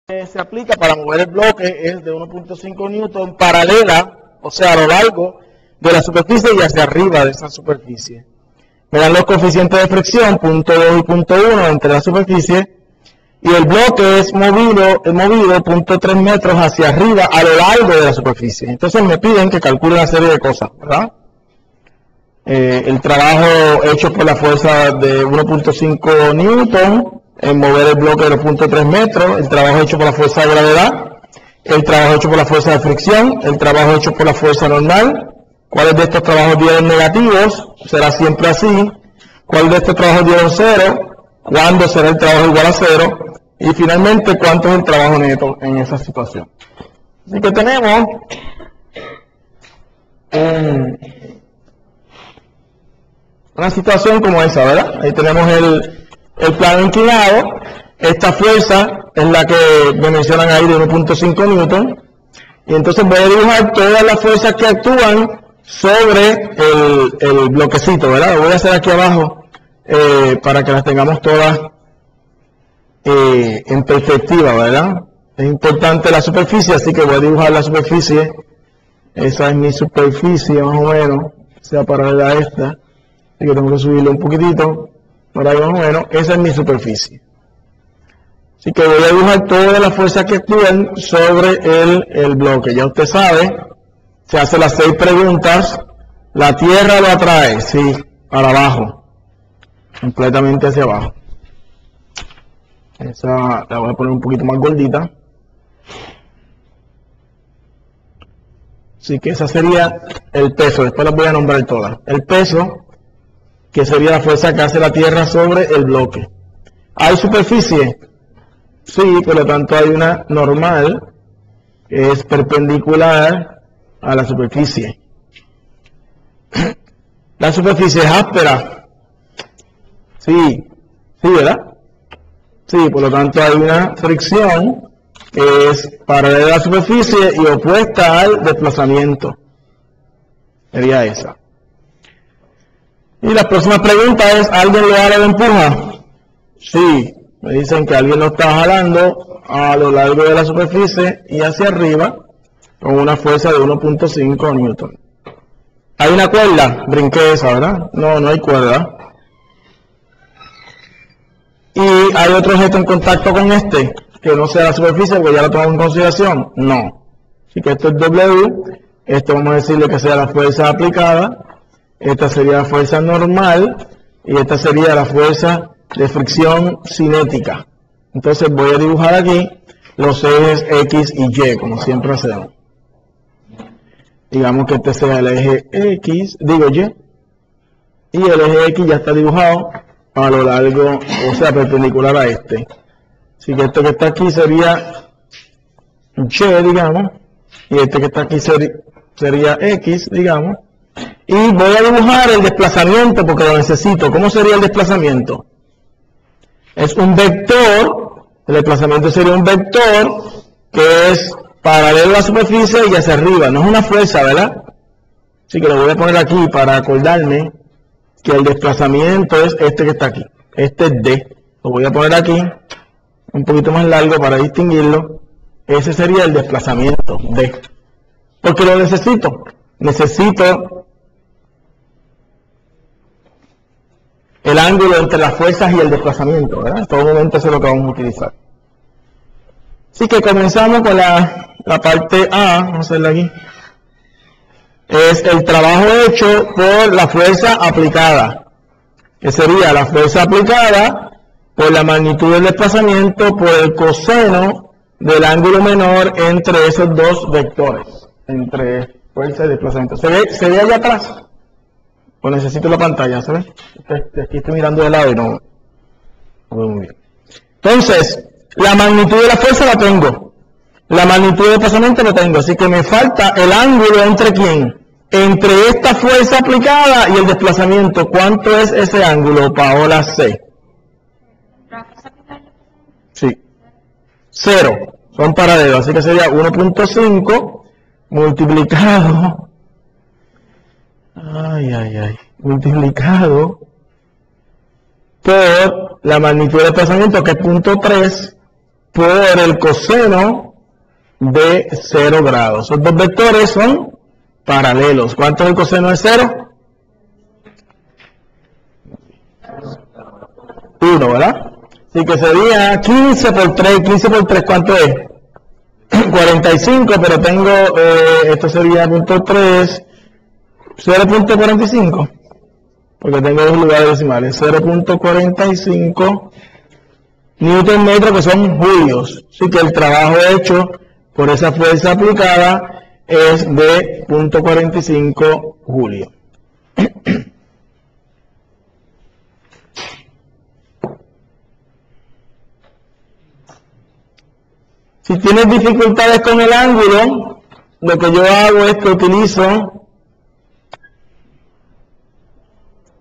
se aplica para mover el bloque es de 1.5 newton paralela, o sea, a lo largo de la superficie y hacia arriba de esa superficie. Me dan los coeficientes de fricción, punto 2 y punto 1 entre la superficie, y el bloque es movido 0.3 metros hacia arriba a lo largo de la superficie. Entonces me piden que calcule una serie de cosas, ¿verdad? El trabajo hecho por la fuerza de 1.5 newton en mover el bloque de 0.3 metros, el trabajo hecho por la fuerza de gravedad, el trabajo hecho por la fuerza de fricción, el trabajo hecho por la fuerza normal. ¿Cuáles de estos trabajos dieron negativos? ¿Será siempre así? ¿Cuáles de estos trabajos dieron 0? ¿Cuándo será el trabajo igual a 0? Y finalmente, ¿cuánto es el trabajo neto en esa situación? Así que tenemos una situación como esa, ¿verdad? Ahí tenemos el plano inclinado. Esta fuerza es la que me mencionan ahí de 1.5 newton. Y entonces voy a dibujar todas las fuerzas que actúan sobre el bloquecito, ¿verdad? Lo voy a hacer aquí abajo para que las tengamos todas en perspectiva, ¿verdad? Es importante la superficie, así que voy a dibujar la superficie. Esa es mi superficie, más o menos, sea paralela a esta. Así que tengo que subirle un poquitito, por ahí más o menos. Esa es mi superficie. Así que voy a dibujar todas las fuerzas que actúan sobre el bloque. Ya usted sabe, se hace las 6 preguntas. ¿La Tierra lo atrae? Sí, para abajo. Completamente hacia abajo. Esa la voy a poner un poquito más gordita. Así que esa sería el peso. Después las voy a nombrar todas. El peso, que sería la fuerza que hace la Tierra sobre el bloque. ¿Hay superficie? Sí, por lo tanto hay una normal que es perpendicular a la superficie. ¿La superficie es áspera? Sí, ¿verdad? Sí, por lo tanto hay una fricción que es paralela a la superficie y opuesta al desplazamiento. Sería esa. Y la próxima pregunta es, ¿alguien lo jala o lo empuja? Sí. Me dicen que alguien lo está jalando a lo largo de la superficie y hacia arriba con una fuerza de 1.5 newton. ¿Hay una cuerda? Brinqué esa, ¿verdad? No, no hay cuerda. ¿Y hay otro objeto en contacto con este que no sea la superficie porque ya lo tomamos en consideración? No. Así que esto es W. Esto vamos a decirle que sea la fuerza aplicada. Esta sería la fuerza normal. Y esta sería la fuerza de fricción cinética. Entonces voy a dibujar aquí los ejes X y Y, como siempre hacemos. Digamos que este sea el eje X, digo Y, y el eje X ya está dibujado a lo largo, o sea, perpendicular a este. Así que esto que está aquí sería Y, digamos, y este que está aquí sería X, digamos. Y voy a dibujar el desplazamiento porque lo necesito. ¿Cómo sería el desplazamiento? Es un vector, el desplazamiento sería un vector que es paralelo a la superficie y hacia arriba, no es una fuerza, ¿verdad? Así que lo voy a poner aquí para acordarme que el desplazamiento es este que está aquí, este es D, lo voy a poner aquí, un poquito más largo para distinguirlo, ese sería el desplazamiento, D, porque lo necesito el ángulo entre las fuerzas y el desplazamiento, ¿verdad? En todo momento eso es lo que vamos a utilizar. Así que comenzamos con la parte A, vamos a hacerla aquí. Es el trabajo hecho por la fuerza aplicada, que sería la fuerza aplicada por la magnitud del desplazamiento por el coseno del ángulo menor entre esos dos vectores, entre fuerza y desplazamiento. ¿Se ve allá atrás? Pues necesito la pantalla, ¿sabes? Aquí estoy mirando de lado y no veo muy bien. Entonces, la magnitud de la fuerza la tengo. La magnitud del desplazamiento la tengo. Así que me falta el ángulo entre ¿quién? Entre esta fuerza aplicada y el desplazamiento. ¿Cuánto es ese ángulo, Paola C? Sí. 0. Son paralelos. Así que sería 1.5 multiplicado. Multiplicado por la magnitud del desplazamiento, que es 0.3, por el coseno de 0 grados. Los dos vectores son paralelos. ¿Cuánto es el coseno de 0? 1, ¿verdad? Así que sería 15 por 3. 15 por 3, ¿cuánto es? 45, pero tengo, esto sería punto 3, 0.45, porque tengo dos lugares decimales, 0.45 newton metro, que son julios. Así que el trabajo hecho por esa fuerza aplicada es de 0.45 julio. Si tienes dificultades con el ángulo, lo que yo hago es que utilizo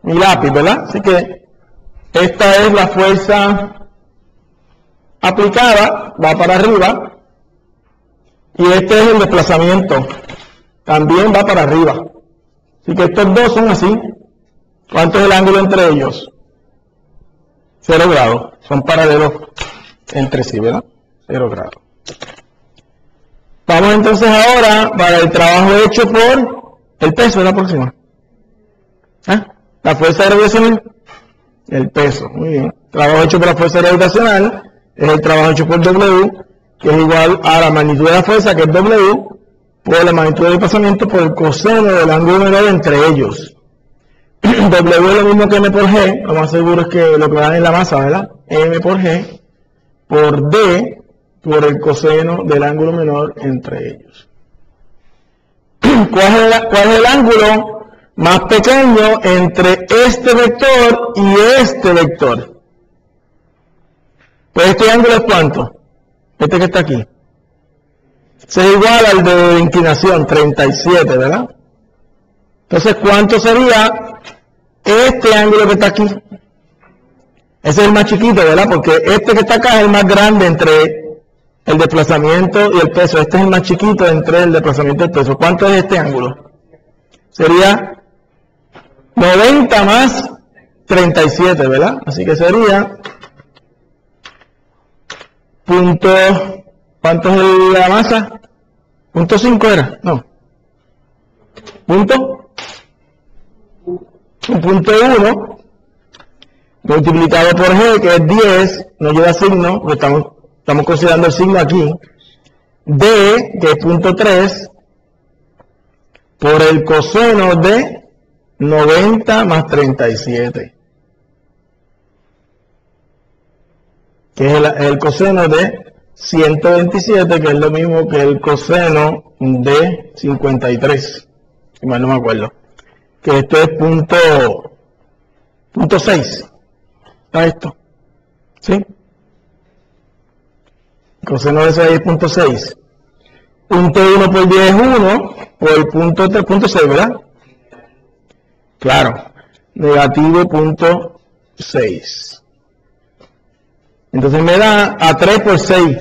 mi lápiz, ¿verdad? Así que esta es la fuerza aplicada, va para arriba, y este es el desplazamiento, también va para arriba. Así que estos dos son así. ¿Cuánto es el ángulo entre ellos? 0 grados. Son paralelos entre sí, ¿verdad? 0 grados. Vamos entonces ahora para el trabajo hecho por el peso de la próxima. La fuerza gravitacional, el peso. Muy bien. Trabajo hecho por la fuerza gravitacional es el trabajo hecho por W, que es igual a la magnitud de la fuerza, que es W, por la magnitud del desplazamiento por el coseno del ángulo menor entre ellos. W es lo mismo que M por G, lo más seguro es que lo que dan en la masa, ¿verdad? M por G por D por el coseno del ángulo menor entre ellos. ¿Cuál es el ángulo más pequeño entre este vector y este vector? Pues este ángulo es ¿cuánto? Este que está aquí. Es igual al de inclinación, 37, ¿verdad? Entonces, ¿cuánto sería este ángulo que está aquí? Ese es el más chiquito, ¿verdad? Porque este que está acá es el más grande entre el desplazamiento y el peso. Este es el más chiquito entre el desplazamiento y el peso. ¿Cuánto es este ángulo? Sería 90 más 37, ¿verdad? Así que sería punto, ¿cuánto es la masa? ¿Punto 5 era? No. ¿Punto? Un punto 1 multiplicado por G, que es 10, no lleva signo, porque estamos considerando el signo aquí. D, que es punto 3, por el coseno de 90 más 37, que es el coseno de 127, que es lo mismo que el coseno de 53, si mal no me acuerdo, que esto es punto 6, a esto, ¿sí? Coseno de 6.6, punto 1 por 10 es 1, por punto 3, punto 6, ¿verdad? Claro, negativo punto 6. Entonces me da a 3 por 6,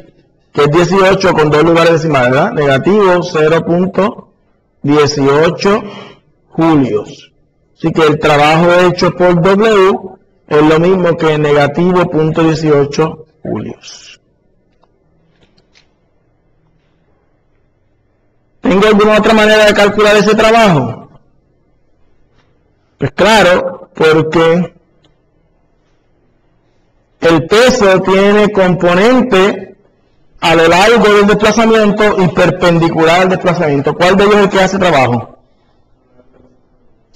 que es 18 con dos lugares decimales, ¿verdad? Negativo 0.18 julios. Así que el trabajo hecho por W es lo mismo que negativo 0.18 julios. ¿Tengo alguna otra manera de calcular ese trabajo? Pues claro, porque el peso tiene componente a lo largo del desplazamiento y perpendicular al desplazamiento. ¿Cuál de ellos es el que hace trabajo?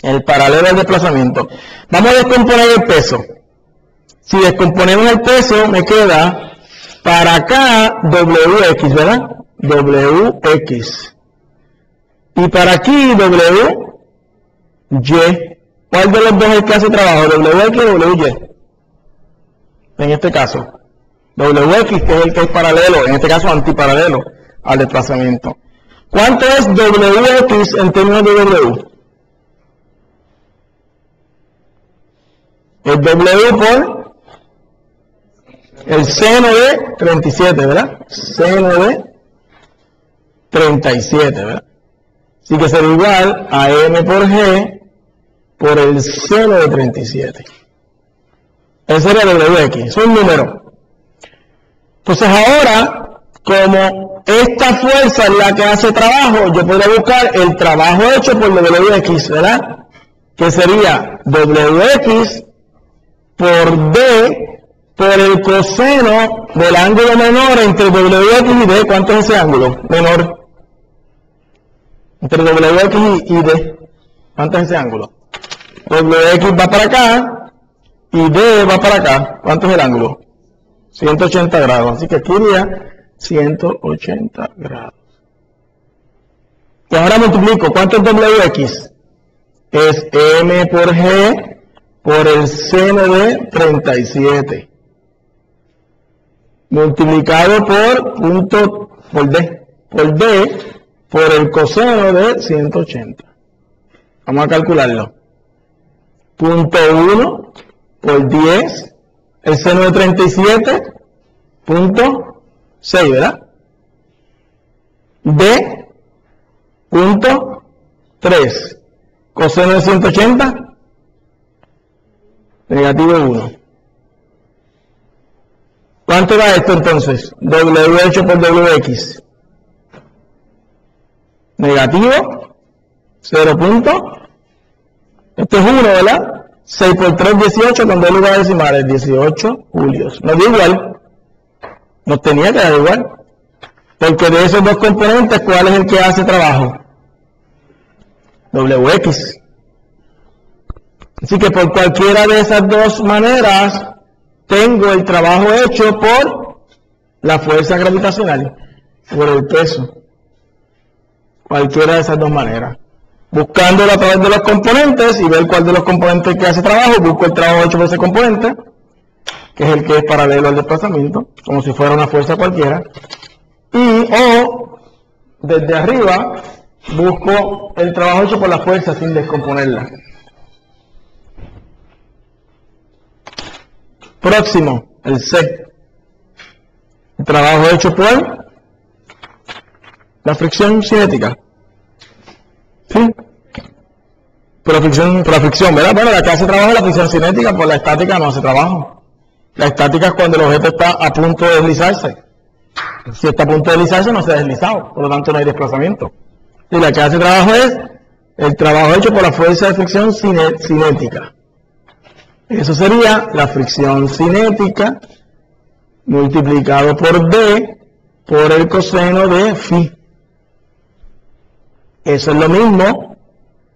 El paralelo al desplazamiento. Vamos a descomponer el peso. Si descomponemos el peso, me queda para acá WX, ¿verdad? WX. Y para aquí WY. ¿Cuál de los dos es el que hace trabajo? ¿WX o WY? En este caso, WX, que es el que es paralelo, en este caso antiparalelo al desplazamiento. ¿Cuánto es WX en términos de W? El W por el seno de 37, ¿verdad? Seno de 37, ¿verdad? Así que será igual a M por G por el seno de 37. Ese era WX, es un número. Entonces ahora, como esta fuerza es la que hace trabajo, yo podría buscar el trabajo hecho por WX, ¿verdad? Que sería WX por D por el coseno del ángulo menor entre WX y D. ¿Cuánto es ese ángulo menor? Entre WX y D. ¿Cuánto es ese ángulo? WX va para acá y D va para acá. ¿Cuánto es el ángulo? 180 grados. Así que aquí iría 180 grados. Y ahora multiplico. ¿Cuánto es WX? Es M por G por el seno de 37. Multiplicado por D. Por D por el coseno de 180. Vamos a calcularlo. 0.1 por 10. El seno de 37. 0.6, ¿verdad? D. 0.3. Coseno de 180. Negativo 1. ¿Cuánto da esto entonces? W hecho por WX. Negativo 0. Esto es 1, ¿verdad? 6 por 3, 18, con 2 lugares decimales, 18 julios. Nos da igual. Nos tenía que dar igual. Porque de esos dos componentes, ¿cuál es el que hace trabajo? WX. Así que por cualquiera de esas dos maneras, tengo el trabajo hecho por la fuerza gravitacional, por el peso. Cualquiera de esas dos maneras. Buscándolo a través de los componentes y ver cuál de los componentes que hace trabajo, busco el trabajo hecho por ese componente, que es el que es paralelo al desplazamiento, como si fuera una fuerza cualquiera. O desde arriba, busco el trabajo hecho por la fuerza sin descomponerla. Próximo, el C. El trabajo hecho por la fricción cinética. ¿Sí? Por la fricción, ¿verdad? Bueno, la que hace trabajo es la fricción cinética, por la estática no hace trabajo. La estática es cuando el objeto está a punto de deslizarse. Si está a punto de deslizarse, no se ha deslizado, por lo tanto no hay desplazamiento. Y la que hace trabajo es el trabajo hecho por la fuerza de fricción cinética. Eso sería la fricción cinética multiplicado por D por el coseno de phi. Eso es lo mismo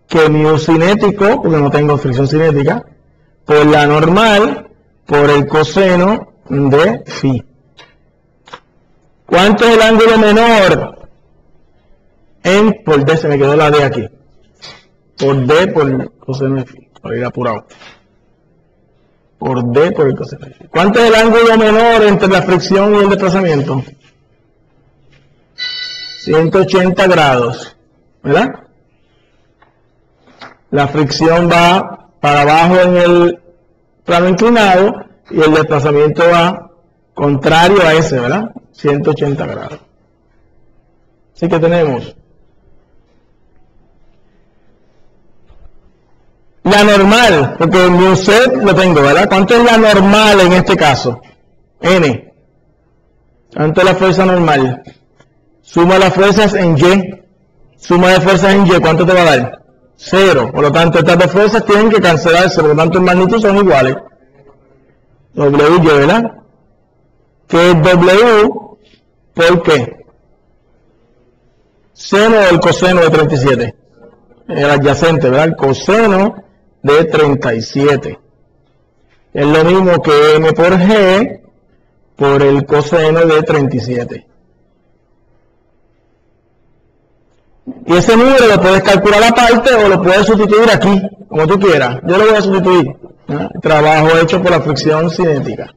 que mu cinético, porque no tengo fricción cinética, por la normal por el coseno de phi. ¿Cuánto es el ángulo menor? Por D, se me quedó la D aquí. Por D por el coseno de phi. Por ir apurado. Por D por el coseno de phi. ¿Cuánto es el ángulo menor entre la fricción y el desplazamiento? 180 grados. ¿Verdad? La fricción va para abajo en el plano inclinado y el desplazamiento va contrario a ese, ¿verdad? 180 grados. Así que tenemos la normal, porque mi set lo tengo, ¿verdad? ¿Cuánto es la normal en este caso? N. ¿Cuánto es la fuerza normal? Suma las fuerzas en Y. Suma de fuerzas en Y, ¿cuánto te va a dar? 0. Por lo tanto, estas dos fuerzas tienen que cancelarse, por lo tanto, en magnitud son iguales. W, ¿verdad? ¿Qué es W? ¿Por qué? Seno del coseno de 37. El adyacente, ¿verdad? El coseno de 37. Es lo mismo que M por G por el coseno de 37. Y ese número lo puedes calcular aparte o lo puedes sustituir aquí, como tú quieras. Yo lo voy a sustituir. Trabajo hecho por la fricción cinética.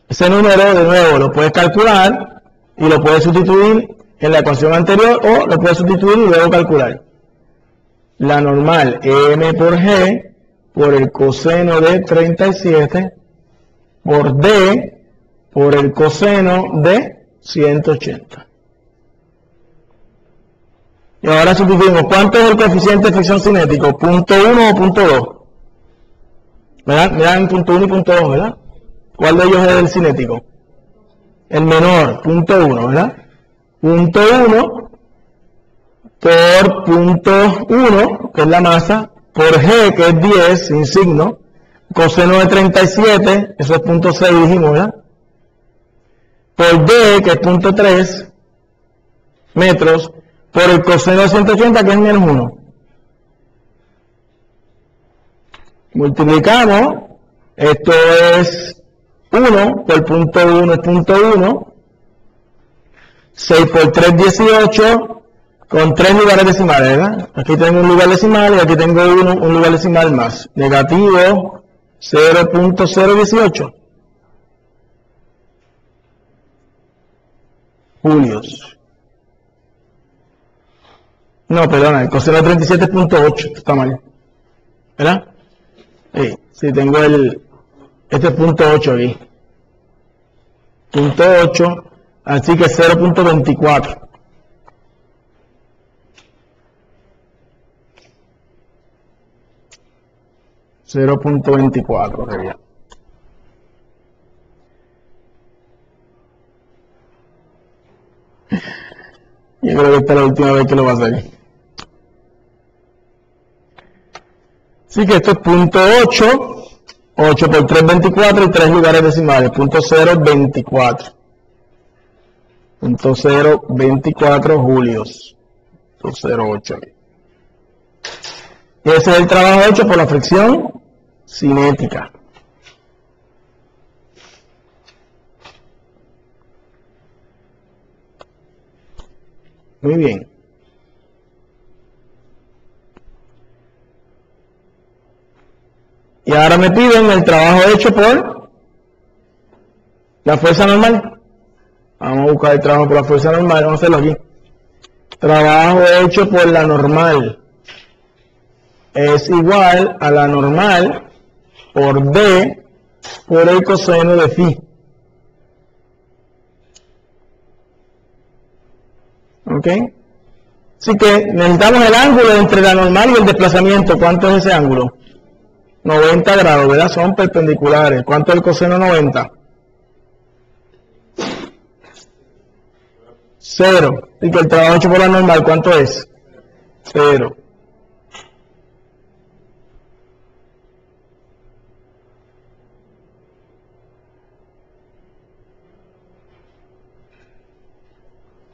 Ese número, de nuevo, lo puedes calcular y lo puedes sustituir en la ecuación anterior o lo puedes sustituir y luego calcular. La normal, M por G, por el coseno de 37, por D, por el coseno de 180. Y ahora sustituimos. ¿Cuánto es el coeficiente de fricción cinético? ¿0.1 o 0.2? ¿Verdad? Miran 0.1 y 0.2, ¿verdad? ¿Cuál de ellos es el cinético? el menor, punto 1, ¿verdad? Punto 1 por punto 1, que es la masa, por G, que es 10, sin signo, coseno de 37, eso es punto 6, dijimos, ¿verdad? Por D, que es punto 3 metros, por el coseno de 180, que es menos 1. Multiplicamos, esto es 1 por punto 1 es punto 1, 6 por 3, 18, con 3 lugares decimales, ¿verdad? Aquí tengo un lugar decimal y aquí tengo un lugar decimal más. Negativo 0.018 julios. No, perdona, el coseno de 37.8, está mal, ¿verdad? Sí, tengo este punto 8 aquí. Punto 8, así que 0.24. .24 sería. Yo creo que esta es la última vez que lo va a hacer. Así que esto es punto 8, 8 por 3, 24 y 3 lugares decimales, punto 0.24. Punto 0.24 julios. Punto 0.8. Y ese es el trabajo hecho por la fricción cinética. Muy bien. Y ahora me piden el trabajo hecho por la fuerza normal. Vamos a buscar el trabajo por la fuerza normal. Vamos a hacerlo aquí. Trabajo hecho por la normal es igual a la normal por D por el coseno de phi. ¿Ok? Así que necesitamos el ángulo entre la normal y el desplazamiento. ¿Cuánto es ese ángulo? 90 grados, ¿verdad? Son perpendiculares. ¿Cuánto es el coseno 90? 0. Y que el trabajo hecho por la normal, ¿cuánto es? 0.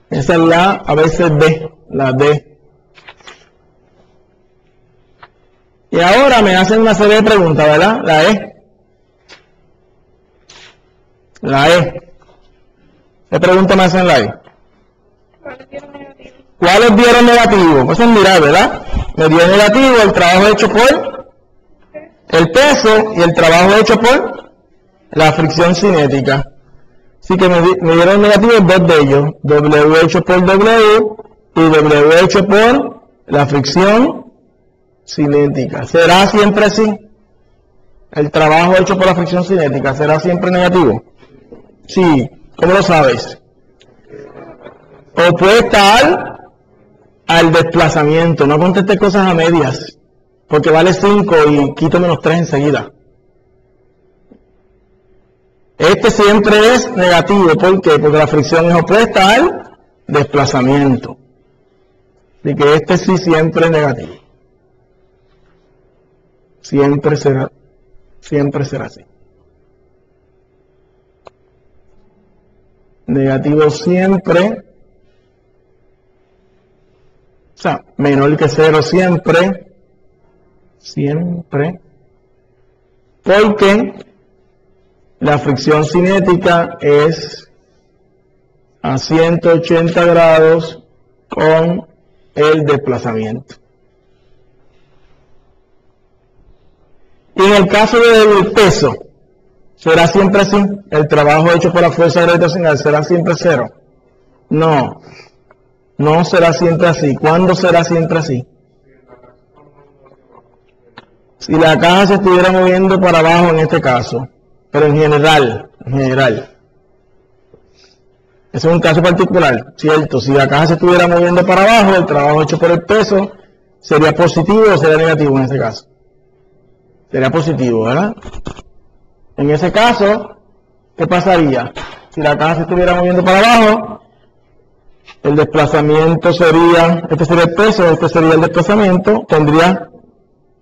Esa es la, a veces D, la D. Y ahora me hacen una serie de preguntas, ¿verdad? La E. La E. ¿Qué pregunta me hacen la E? ¿Cuáles dieron negativo? Eso es mirar, ¿verdad? Me dio negativo el trabajo hecho por el peso y el trabajo hecho por la fricción cinética. Así que me dieron negativos dos de ellos, W hecho por W y W hecho por la fricción cinética. ¿Será siempre así? ¿El trabajo hecho por la fricción cinética será siempre negativo? Sí, ¿cómo lo sabes? Opuesta al desplazamiento. No contestes cosas a medias, porque vale 5 y quito menos 3 enseguida. Este siempre es negativo. ¿Por qué? Porque la fricción es opuesta al desplazamiento. Así que este sí siempre es negativo. Siempre será así. Negativo siempre. O sea, menor que 0 siempre. Siempre. Porque la fricción cinética es a 180 grados con el desplazamiento. Y en el caso del peso, ¿será siempre así? ¿El trabajo hecho por la fuerza gravitacional será siempre 0? No, no será siempre así. ¿Cuándo será siempre así? Si la caja se estuviera moviendo para abajo en este caso. Pero en general. Ese es un caso particular, ¿cierto? Si la caja se estuviera moviendo para abajo, el trabajo hecho por el peso sería positivo o sería negativo en ese caso. Sería positivo, ¿verdad? En ese caso, ¿qué pasaría? Si la caja se estuviera moviendo para abajo, el desplazamiento sería, este sería el peso, este sería el desplazamiento, tendría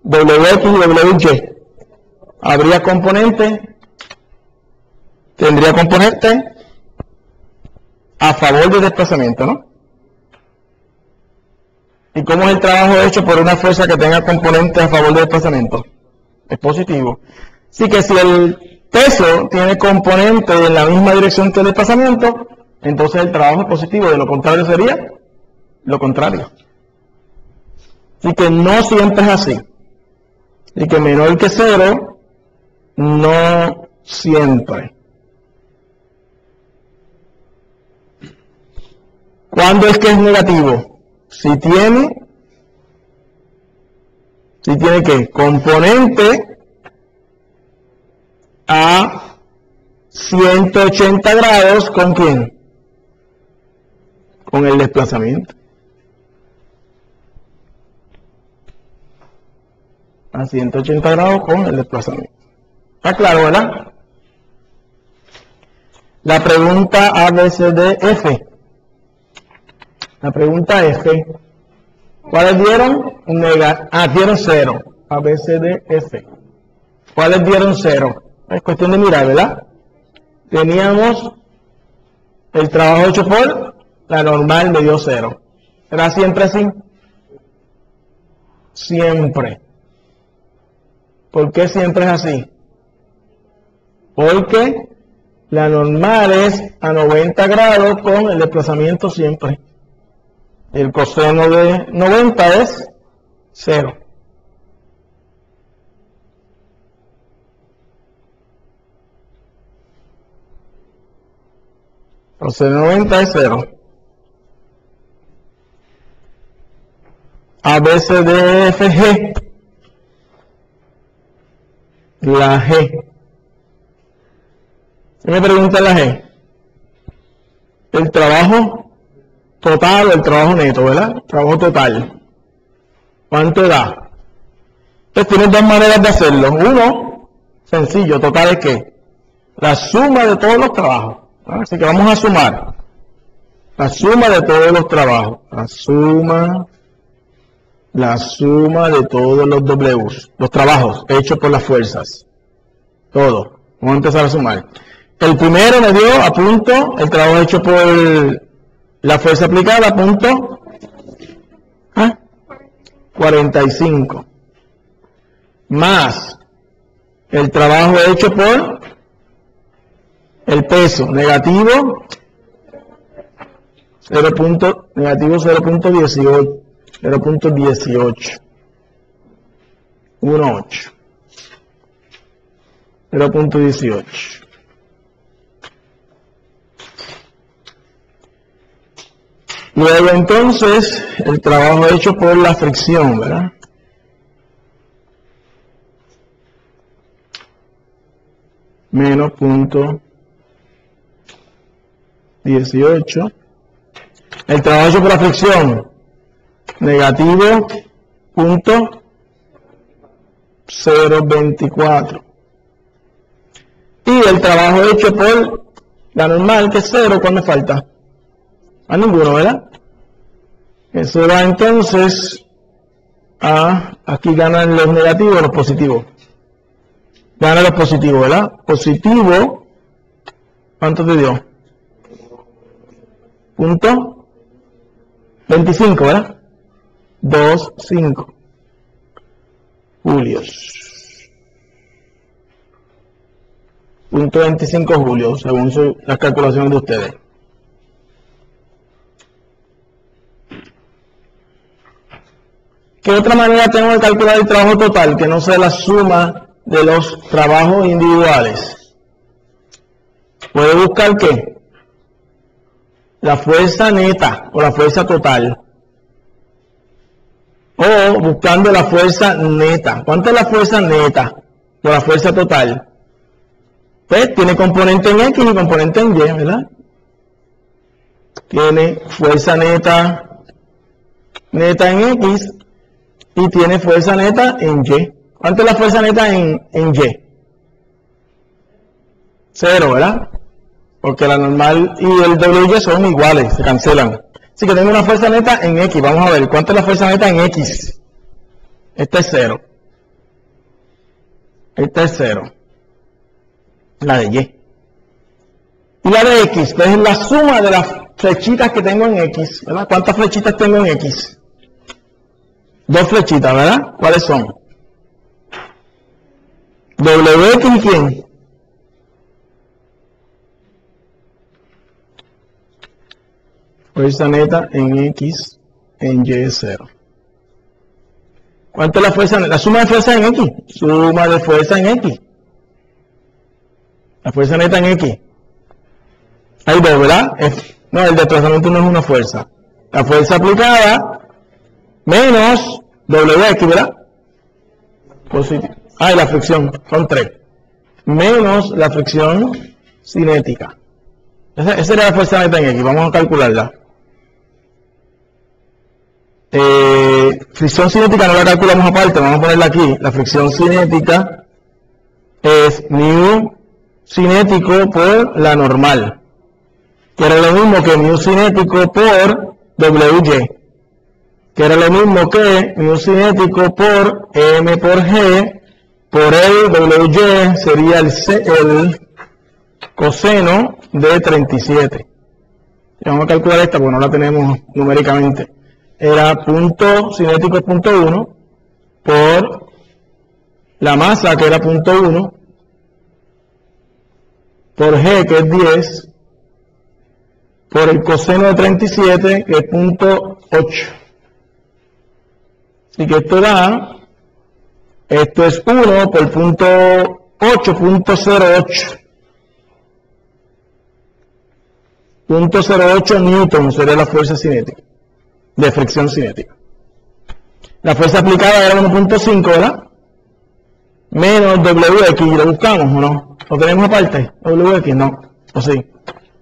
WX y WY. Habría componente, tendría componente a favor del desplazamiento, ¿no? ¿Y cómo es el trabajo hecho por una fuerza que tenga componentes a favor del desplazamiento? Es positivo. Así que si el peso tiene componentes en la misma dirección que el desplazamiento, entonces el trabajo es positivo, de lo contrario sería lo contrario. Así que no siempre es así. Y que menor que 0, no siempre. ¿Cuándo es que es negativo? Si tiene ¿qué? Componente a 180 grados, ¿con quién? Con el desplazamiento. A 180 grados con el desplazamiento. ¿Está claro, verdad? La pregunta ABCDF. La pregunta F. ¿Cuáles dieron? Dieron 0. ABCDF. ¿Cuáles dieron 0? Es cuestión de mirar, ¿verdad? Teníamos el trabajo hecho por la normal me dio 0. ¿Será siempre así? Siempre. ¿Por qué siempre es así? Porque la normal es a 90 grados con el desplazamiento siempre. El coseno de 90 es 0. Coseno de 90 es 0. A, B, C, D, E, F, G. La G. ¿Qué me pregunta la G? El trabajo total o el trabajo neto, ¿verdad? Trabajo total. ¿Cuánto da? Entonces tienes dos maneras de hacerlo. Uno, sencillo, total es ¿qué? La suma de todos los trabajos. Así que vamos a sumar. La suma de todos los trabajos. La suma de todos los Ws. Los trabajos hechos por las fuerzas. Todo. Vamos a empezar a sumar. El primero me dio a punto el trabajo hecho por la fuerza aplicada a punto 45. Más el trabajo hecho por el peso negativo 0.18. 0.18. 1.8. 0.18. Luego entonces el trabajo hecho por la fricción, ¿verdad? Menos 0.18. El trabajo hecho por la fricción, negativo 0.24. Y el trabajo hecho por la normal, que es 0, ¿cuál me falta? A ninguno, ¿verdad? Eso da entonces a, aquí ganan los negativos o los positivos. Ganan los positivos, ¿verdad? Positivo, ¿cuánto te dio? Punto 25, ¿verdad? 2,5 julios. Punto 25 julios, según las calculaciones de ustedes. ¿Qué otra manera tengo de calcular el trabajo total que no sea la suma de los trabajos individuales? ¿Puedo buscar qué? La fuerza neta o la fuerza total. O buscando la fuerza neta. ¿Cuánto es la fuerza neta o la fuerza total? Pues tiene componente en X y componente en Y, ¿verdad? Tiene fuerza neta en X y tiene fuerza neta en Y. ¿Cuánto es la fuerza neta en Y? 0, ¿verdad? porque la normal y el WY son iguales, se cancelan. Así que tengo una fuerza neta en X. Vamos a ver, ¿cuánto es la fuerza neta en X? Esta es 0. Esta es 0. La de Y. Y la de X, pues es la suma de las flechitas que tengo en X, ¿verdad? ¿Cuántas flechitas tengo en X? 2 flechitas, ¿verdad? ¿Cuáles son? WX y ¿quién? Fuerza neta en X en Y es 0. ¿Cuánto es la fuerza neta? La suma de fuerza en X. Suma de fuerza en X. La fuerza neta en X. Hay 2, ¿verdad? No, el desplazamiento no es una fuerza. La fuerza aplicada menos WX, ¿verdad? Positivo. Y la fricción, son 3. Menos la fricción cinética. Esa sería la fuerza neta en X. Vamos a calcularla. Fricción cinética no la calculamos aparte, vamos a ponerla aquí. La fricción cinética es mu cinético por la normal, que era lo mismo que mu cinético por WY, que era lo mismo que mu cinético por M por G por el WY sería el coseno de 37. Y vamos a calcular esta porque no la tenemos numéricamente. Era punto cinético es punto 1 por la masa que era punto 1 por G que es 10 por el coseno de 37 que es punto 8. Así que esto es 1 por punto 8.08. 0.08 newton sería la fuerza cinética, de fricción cinética. La fuerza aplicada era 1.5, ¿verdad? Menos WX, ¿lo buscamos o no? ¿Lo tenemos aparte? WX, no. ¿O sí?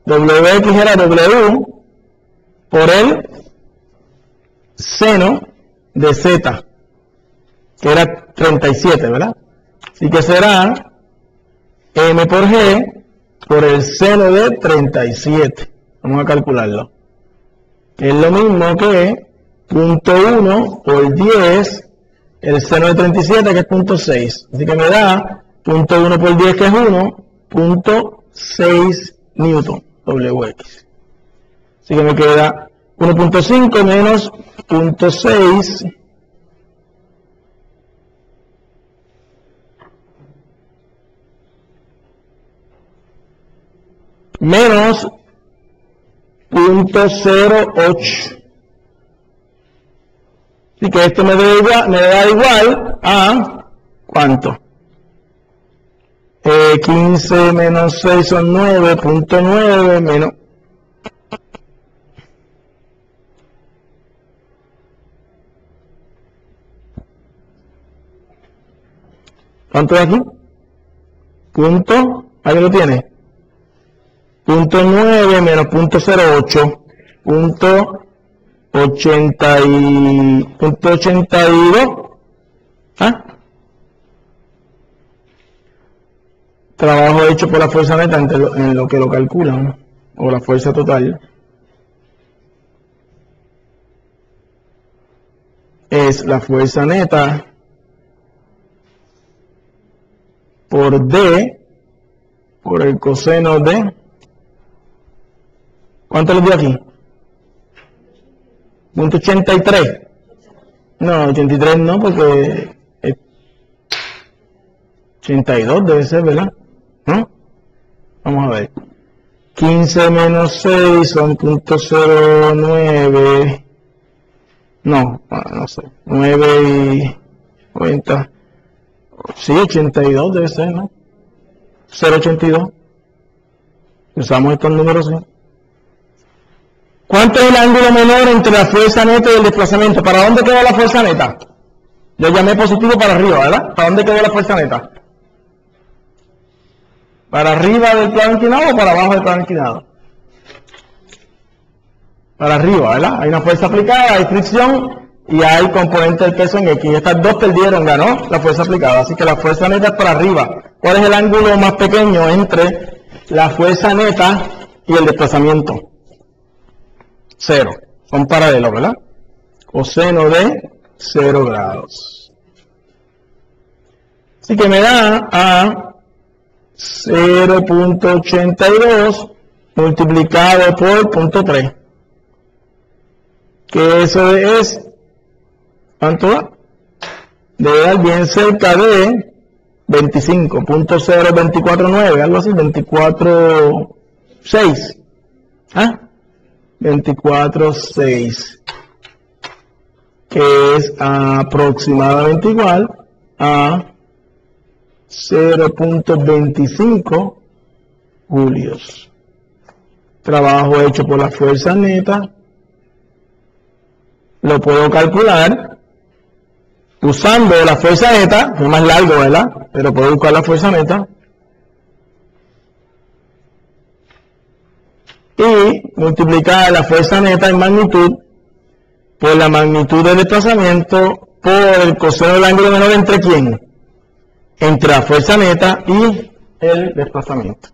WX era W por el seno de Z, que era 37, ¿verdad? Así que será M por G por el seno de 37. Vamos a calcularlo. Es lo mismo que punto 1 por 10, el seno de 37 que es punto 6. Así que me da punto 1 por 10 que es 1, punto 6 newton WX. Así que me queda 1.5 menos punto 6 menos .08. Así que esto me da igual a ¿cuánto? 15 menos 6 son 9.9 menos. ¿Cuánto es aquí? Punto, ahí lo tiene. Punto 9 menos punto 08, punto 82. ¿Ah? Trabajo hecho por la fuerza neta en lo que lo calculan, ¿no? O la fuerza total. Es la fuerza neta por D por el coseno de. ¿Cuánto les dio aquí? Punto 83. No, 83 no, porque 82 debe ser, ¿verdad? ¿No? Vamos a ver. 15 menos 6 son .09. No, no sé. 9 y 90. Sí, 82 debe ser, ¿no? 0.82. Usamos estos números, sí. ¿Cuánto es el ángulo menor entre la fuerza neta y el desplazamiento? ¿Para dónde quedó la fuerza neta? Yo llamé positivo para arriba, ¿verdad? ¿Para dónde quedó la fuerza neta? ¿Para arriba del plano inclinado o para abajo del plano inclinado? Para arriba, ¿verdad? Hay una fuerza aplicada, hay fricción y hay componente del peso en X. Estas dos perdieron, ganó la fuerza aplicada. Así que la fuerza neta es para arriba. ¿Cuál es el ángulo más pequeño entre la fuerza neta y el desplazamiento. 0. Son paralelos, ¿verdad? Coseno de 0 grados. Así que me da a 0.82 multiplicado por 0.3. Que eso es, ¿cuánto da? Debe dar bien cerca de 25.0249, algo así, 24.6. ¿Ah? 24.6. Que es aproximadamente igual a 0.25 julios. Trabajo hecho por la fuerza neta. Lo puedo calcular usando la fuerza neta, que es más largo, ¿verdad? Pero puedo buscar la fuerza neta. Y multiplicar la fuerza neta en magnitud por la magnitud del desplazamiento por el coseno del ángulo menor entre ¿quién? Entre la fuerza neta y el desplazamiento.